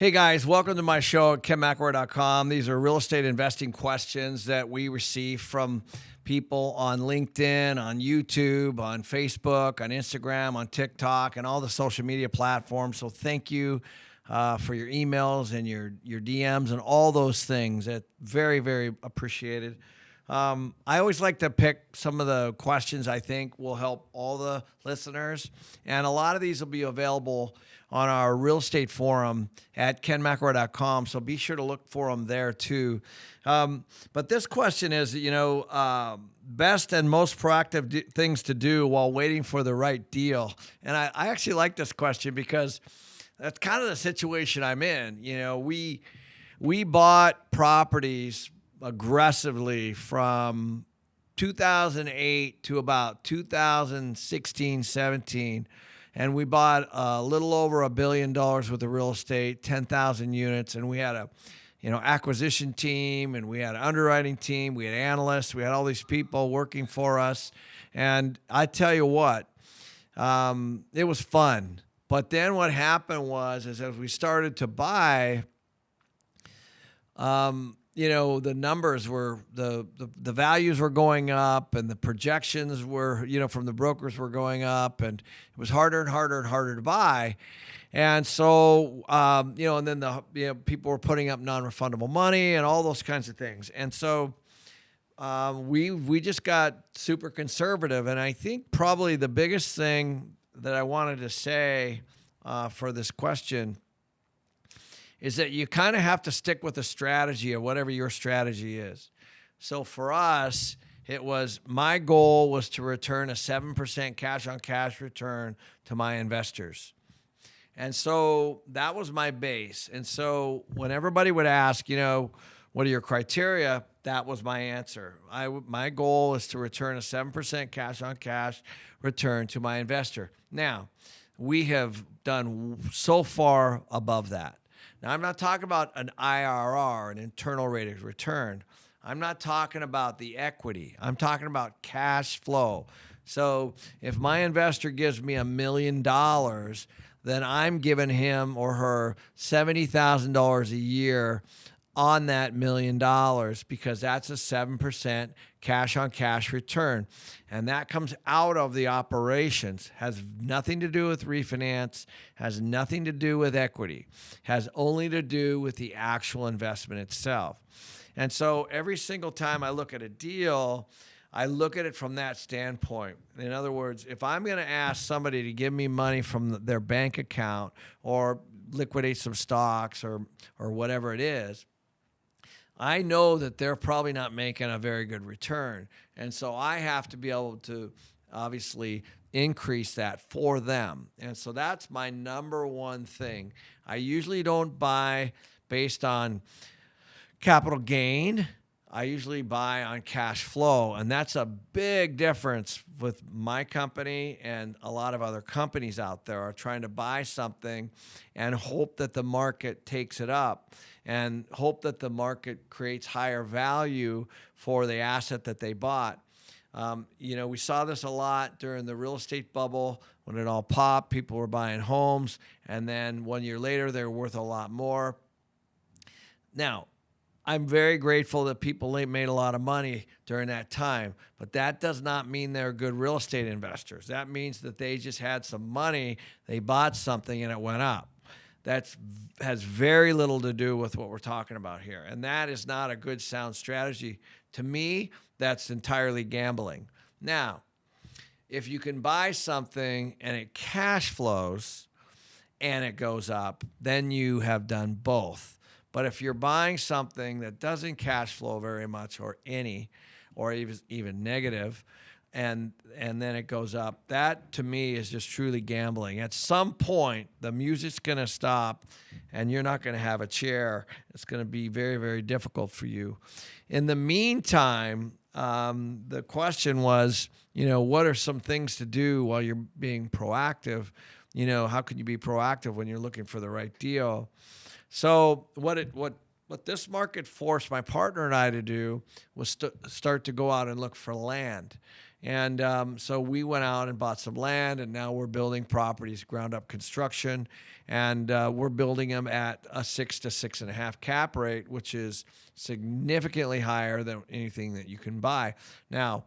Hey guys, welcome to my show at McElroy.com. These are real estate investing questions that we receive from people on LinkedIn, on YouTube, on Facebook, on Instagram, on TikTok, and all the social media platforms. So thank you for your emails and your DMs and all those things. That's very, very appreciated. I always like to pick some of the questions I think will help all the listeners. And a lot of these will be available on our real estate forum at kenmcroy.com. So be sure to look for them there too. But this question is, best and most proactive things to do while waiting for the right deal. And I actually like this question because that's kind of the situation I'm in. We bought properties aggressively from 2008 to about 2016, 17. And we bought a little over $1 billion worth of real estate, 10,000 units. And we had a, acquisition team, and we had an underwriting team. We had analysts. We had all these people working for us. And I tell you what, it was fun. But then what happened was, as we started to buy, the numbers were, the values were going up, and the projections were, from the brokers were going up, and it was harder and harder and harder to buy. And so, and then people were putting up non-refundable money and all those kinds of things. And so we just got super conservative. And I think probably the biggest thing that I wanted to say for this question is that you kind of have to stick with the strategy of whatever your strategy is. So for us, my goal was to return a 7% cash on cash return to my investors. And so that was my base. And so when everybody would ask, what are your criteria? That was my answer. My goal is to return a 7% cash on cash return to my investor. Now, we have done so far above that. Now, I'm not talking about an IRR, an internal rate of return. I'm not talking about the equity. I'm talking about cash flow. So if my investor gives me $1 million, then I'm giving him or her $70,000 a year on that $1 million because that's a 7% cash on cash return. And that comes out of the operations, has nothing to do with refinance, has nothing to do with equity, has only to do with the actual investment itself. And so every single time I look at a deal, I look at it from that standpoint. In other words, if I'm going to ask somebody to give me money from their bank account or liquidate some stocks or whatever it is, I know that they're probably not making a very good return. And so I have to be able to obviously increase that for them. And so that's my number one thing. I usually don't buy based on capital gain. I usually buy on cash flow. And that's a big difference with my company and a lot of other companies out there are trying to buy something and hope that the market takes it up and hope that the market creates higher value for the asset that they bought. We saw this a lot during the real estate bubble when it all popped. People were buying homes, and then 1 year later, they're worth a lot more. Now, I'm very grateful that people made a lot of money during that time, but that does not mean they're good real estate investors. That means that they just had some money, they bought something, and it went up. That has very little to do with what we're talking about here, and that is not a good, sound strategy. To me, that's entirely gambling. Now, if you can buy something and it cash flows and it goes up, then you have done both. But if you're buying something that doesn't cash flow very much or any, or even negative, and then it goes up, that to me is just truly gambling. At some point, the music's going to stop and you're not going to have a chair. It's going to be very, very difficult for you. In the meantime, the question was, what are some things to do while you're being proactive? How can you be proactive when you're looking for the right deal? So what this market forced my partner and I to do was start to go out and look for land. And so we went out and bought some land, and now we're building properties, ground up construction, and we're building them at a 6 to 6.5 cap rate, which is significantly higher than anything that you can buy. Now,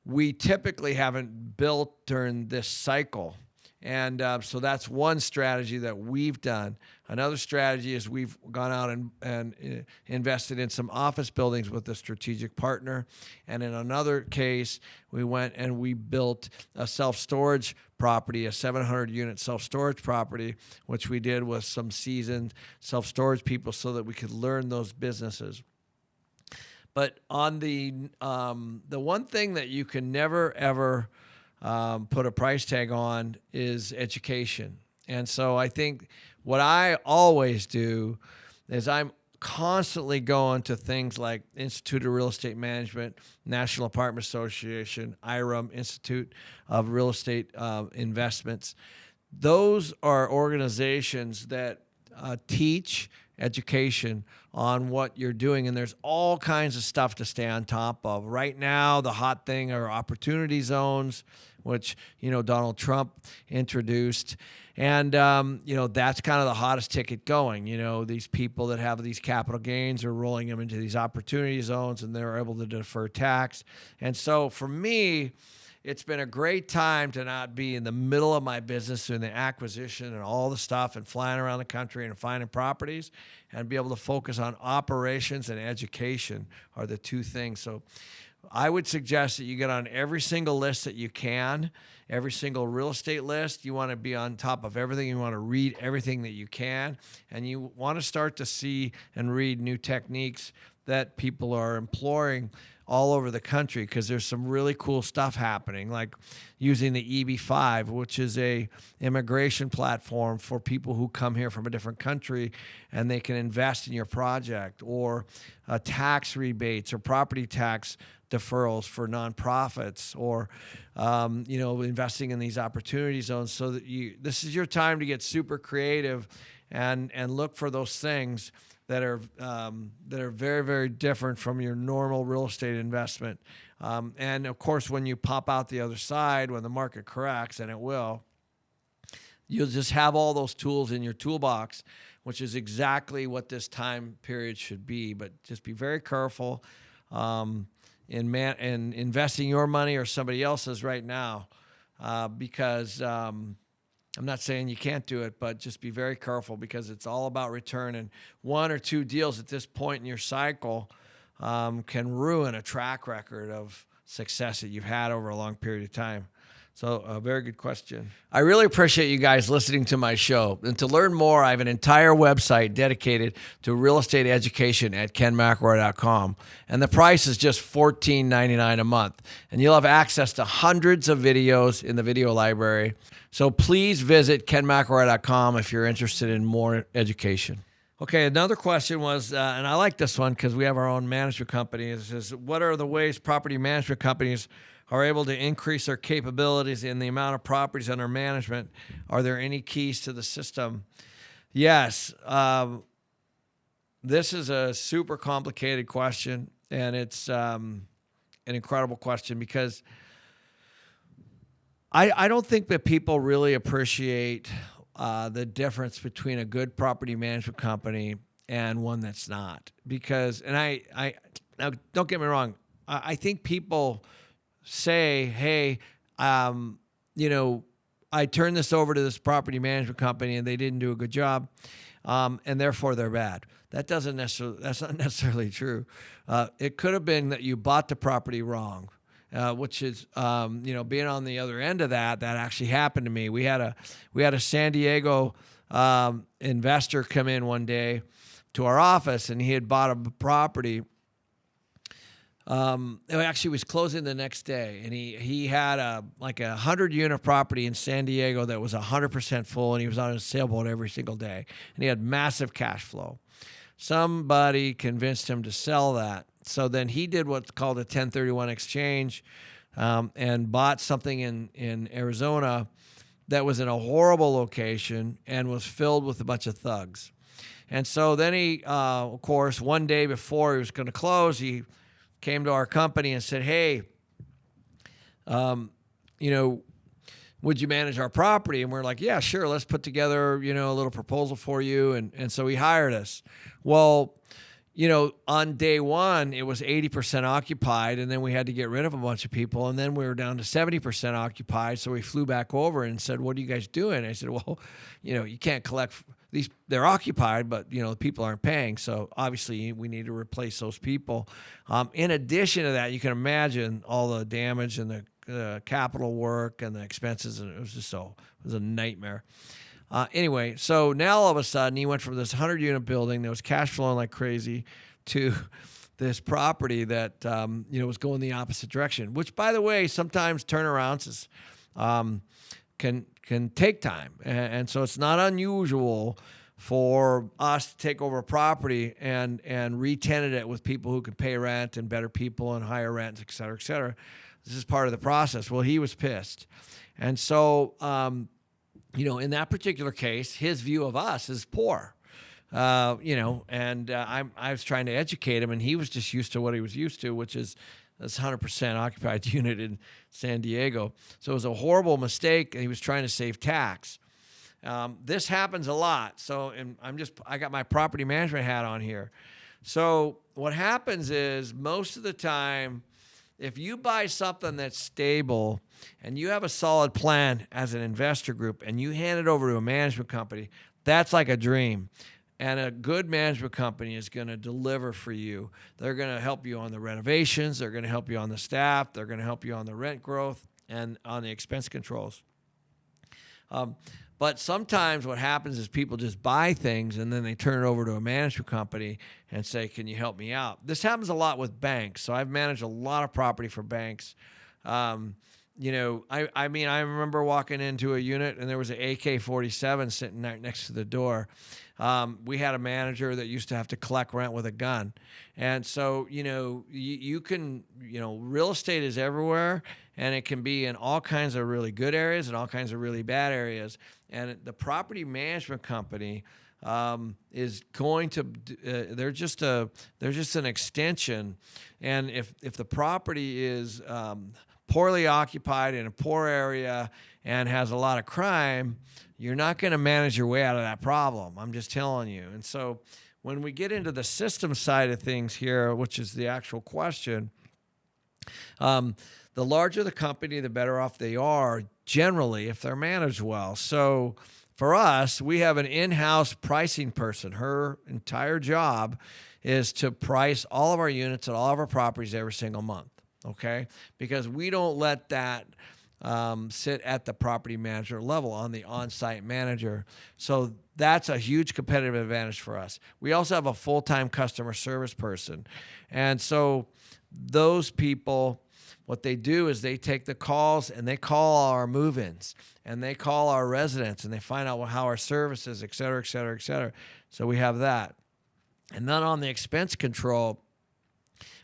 we typically haven't built during this cycle. And so that's one strategy that we've done. Another strategy is we've gone out and invested in some office buildings with a strategic partner. And in another case, we went and we built a self-storage property, a 700-unit self-storage property, which we did with some seasoned self-storage people so that we could learn those businesses. But on the one thing that you can never, ever put a price tag on is education. And so I think what I always do is I'm constantly going to things like Institute of Real Estate Management, National Apartment Association, IREM, Institute of Real Estate Investments. Those are organizations that teach education on what you're doing, and there's all kinds of stuff to stay on top of. Right now, the hot thing are opportunity zones, which, Donald Trump introduced. And, that's kind of the hottest ticket going. These people that have these capital gains are rolling them into these opportunity zones, and they're able to defer tax. And so for me, it's been a great time to not be in the middle of my business doing the acquisition and all the stuff and flying around the country and finding properties, and be able to focus on operations and education are the two things. So I would suggest that you get on every single list that you can, every single real estate list. You want to be on top of everything. You want to read everything that you can, and you want to start to see and read new techniques that people are employing all over the country, because there's some really cool stuff happening, like using the EB-5, which is a immigration platform for people who come here from a different country, and they can invest in your project, or tax rebates or property tax deferrals for nonprofits, or investing in these opportunity zones, so that this is your time to get super creative and look for those things that are very, very different from your normal real estate investment. And of course, when you pop out the other side, when the market corrects, and it will, you'll just have all those tools in your toolbox, which is exactly what this time period should be. But just be very careful in investing your money or somebody else's right now, because I'm not saying you can't do it, but just be very careful, because it's all about return. And one or two deals at this point in your cycle can ruin a track record of success that you've had over a long period of time. So a very good question. I really appreciate you guys listening to my show. And to learn more, I have an entire website dedicated to real estate education at kenmcelroy.com. And the price is just $14.99 a month. And you'll have access to hundreds of videos in the video library. So please visit kenmcelroy.com if you're interested in more education. Okay, another question was, and I like this one because we have our own management company. It says, what are the ways property management companies are able to increase their capabilities in the amount of properties under management? Are there any keys to the system? Yes. This is a super complicated question, and it's an incredible question, because I don't think that people really appreciate the difference between a good property management company and one that's not. Because, and I now don't get me wrong, I think people say, hey, I turned this over to this property management company and they didn't do a good job, and therefore they're bad. That's not necessarily true. It could have been that you bought the property wrong, which is, being on the other end of that actually happened to me. We had a San Diego investor come in one day to our office, and he had bought a property. It actually was closing the next day, and he had a 100-unit property in San Diego that was 100% full, and he was on a sailboat every single day, and he had massive cash flow. Somebody convinced him to sell that. So then he did what's called a 1031 exchange, and bought something in Arizona that was in a horrible location and was filled with a bunch of thugs. And so then he, of course, one day before he was going to close, he came to our company and said, hey, you know, would you manage our property? And we're like, yeah, sure. Let's put together, you know, a little proposal for you. And so he hired us. Well, you know, on day one, it was 80% occupied, and then we had to get rid of a bunch of people, and then we were down to 70% occupied. So we flew back over and said, what are you guys doing? I said, well, you know, you can't collect these. They're occupied, but, you know, the people aren't paying. So obviously we need to replace those people. In addition to that, you can imagine all the damage and the capital work and the expenses, and it was a nightmare. Anyway, so now all of a sudden he went from this 100-unit building that was cash flowing like crazy to this property that you know, was going the opposite direction. Which, by the way, sometimes turnarounds can take time, and so it's not unusual for us to take over a property and re-tenant it with people who can pay rent and better people and higher rent, et cetera, et cetera. This is part of the process. Well, he was pissed, and so. You know, in that particular case, his view of us is poor, you know, and I was trying to educate him, and he was just used to what he was used to, which is this 100% occupied unit in San Diego. So it was a horrible mistake, and he was trying to save tax. This happens a lot. So, and I got my property management hat on here. So what happens is most of the time, if you buy something that's stable and you have a solid plan as an investor group and you hand it over to a management company, that's like a dream. And a good management company is going to deliver for you. They're going to help you on the renovations. They're going to help you on the staff. They're going to help you on the rent growth and on the expense controls. But sometimes what happens is people just buy things and then they turn it over to a management company and say, can you help me out? This happens a lot with banks. So I've managed a lot of property for banks. You know, I mean, I remember walking into a unit and there was an AK-47 sitting right next to the door. We had a manager that used to have to collect rent with a gun. And so, you know, you can, you know, real estate is everywhere, and it can be in all kinds of really good areas and all kinds of really bad areas. And the property management company is going to, they're just an extension. And if the property is poorly occupied in a poor area and has a lot of crime, you're not going to manage your way out of that problem. I'm just telling you. And so when we get into the system side of things here, which is the actual question, the larger the company, the better off they are generally if they're managed well. So for us, we have an in-house pricing person. Her entire job is to price all of our units at all of our properties every single month, okay? Because we don't let that sit at the property manager level on the on-site manager. So that's a huge competitive advantage for us. We also have a full-time customer service person. And so those people, what they do is they take the calls and they call our move-ins and they call our residents and they find out how our service is, et cetera, et cetera, et cetera. So we have that. And then on the expense control,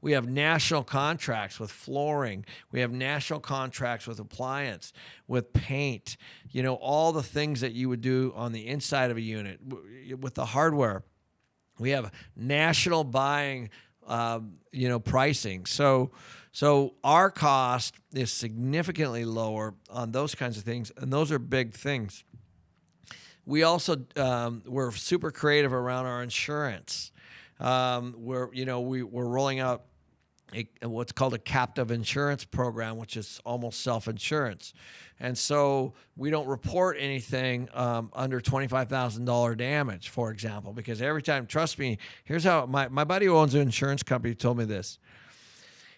we have national contracts with flooring. We have national contracts with appliance, with paint, you know, all the things that you would do on the inside of a unit. With the hardware, we have national buying, you know, pricing. So our cost is significantly lower on those kinds of things, and those are big things. We also, we're super creative around our insurance. We're rolling out what's called a captive insurance program, which is almost self-insurance. And so we don't report anything under $25,000 damage, for example, because every time, trust me, here's how my buddy who owns an insurance company told me this.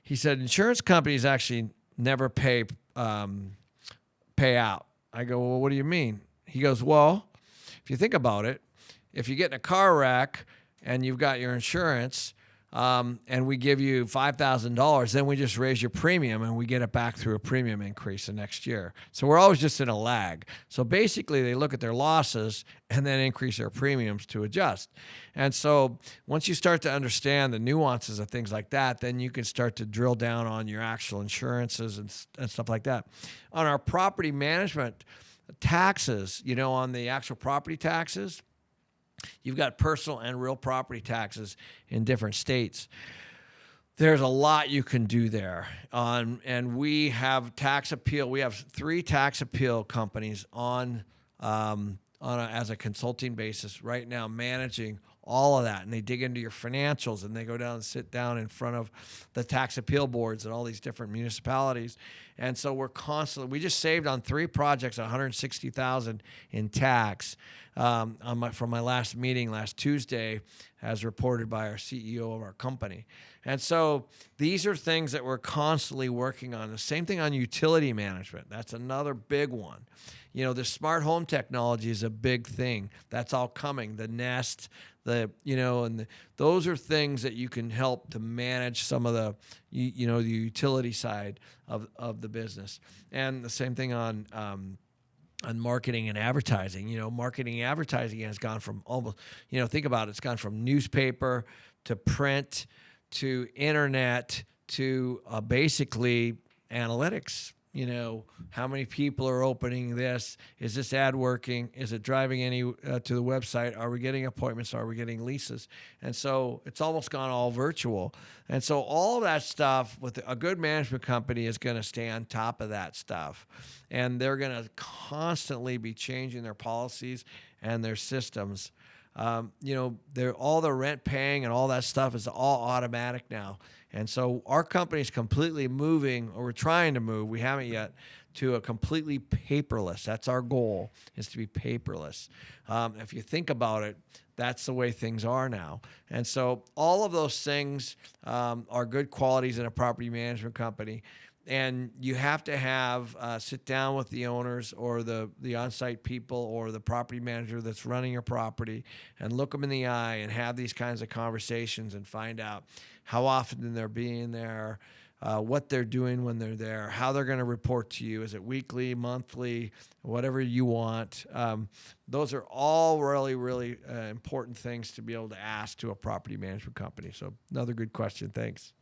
He said, insurance companies actually never pay out. I go, well, what do you mean? He goes, well, if you think about it, if you get in a car wreck and you've got your insurance, and we give you $5,000, then we just raise your premium and we get it back through a premium increase the next year. So we're always just in a lag. So basically they look at their losses and then increase their premiums to adjust. And so once you start to understand the nuances of things like that, then you can start to drill down on your actual insurances and stuff like that. On our property management taxes, you know, on the actual property taxes, you've got personal and real property taxes in different states. There's a lot you can do there. And we have tax appeal. We have 3 tax appeal companies as a consulting basis right now, managing all of that. And they dig into your financials, and they go down and sit down in front of the tax appeal boards and all these different municipalities. And so we just saved on 3 projects $160,000 in tax from my last meeting last Tuesday, as reported by our CEO of our company. And so these are things that we're constantly working on. The same thing on utility management. That's another big one. The smart home technology is a big thing. That's all coming. The Nest, those are things that you can help to manage some of the, the utility side of the business. And the same thing on marketing and advertising. Marketing and advertising has gone from almost, think about it, it's gone from newspaper to print to internet to basically analytics. How many people are opening this? Is this ad working? Is it driving any to the website? Are we getting appointments? Are we getting leases? And so it's almost gone all virtual. And so all of that stuff with a good management company is going to stay on top of that stuff. And they're going to constantly be changing their policies and their systems. All the rent paying and all that stuff is all automatic now. And so our company is completely moving, or we're trying to move, we haven't yet, to a completely paperless. That's our goal, is to be paperless. If you think about it, that's the way things are now. And so all of those things are good qualities in a property management company. And you have to sit down with the owners or the on-site people or the property manager that's running your property and look them in the eye and have these kinds of conversations and find out how often they're being there, what they're doing when they're there, how they're going to report to you. Is it weekly, monthly, whatever you want? Those are all really, really important things to be able to ask to a property management company. So another good question. Thanks.